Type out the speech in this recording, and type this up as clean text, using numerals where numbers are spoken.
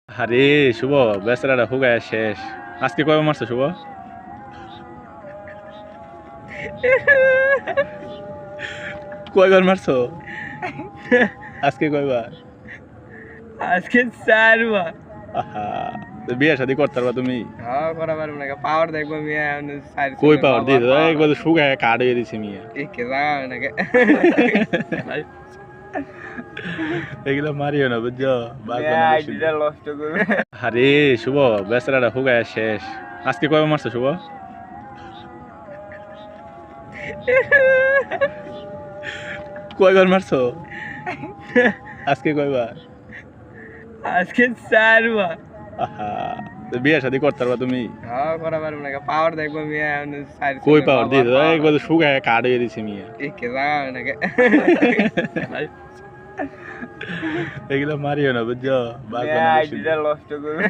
আরে শুভ, বেচারাটা হুগায় শেষ। আজকে কয়বার মারছো শুভ? কয়বার মারছো আজকে? কয়বার? আজকে 4 বার। আহা, তো বিয়ে শাদী করতে পারবা তুমি? হ্যাঁ করা পারবো না, পাওয়ার দেখবো মিয়া। কই পাওয়ার দিয়ে একবার শুগায় কাঠ হয়ে দিছে মিয়া। কে জানা নাকি এগুলো মারিও না বুঝছো, আইডিটা নষ্ট করবে। আরে শুভ, বেচারাটা হুগায় শেষ। আজকে কয়বার মারছো শুভ? কয়বার মারছো আজকে? কয়বার? আজকে 4 বার। আহা, তো বিয়ে শাদী করতে পারবা তুমি? হ্যাঁ করা পারবো না, পাওয়ার দেখবো মিয়া। কই পাওয়ার দিয়ে একবার শুগায় কাঠ হয়ে দিছে মিয়া। কে জানা নাকি এগুলো মারিও না বুঝছো, আইডিটা নষ্ট করবে।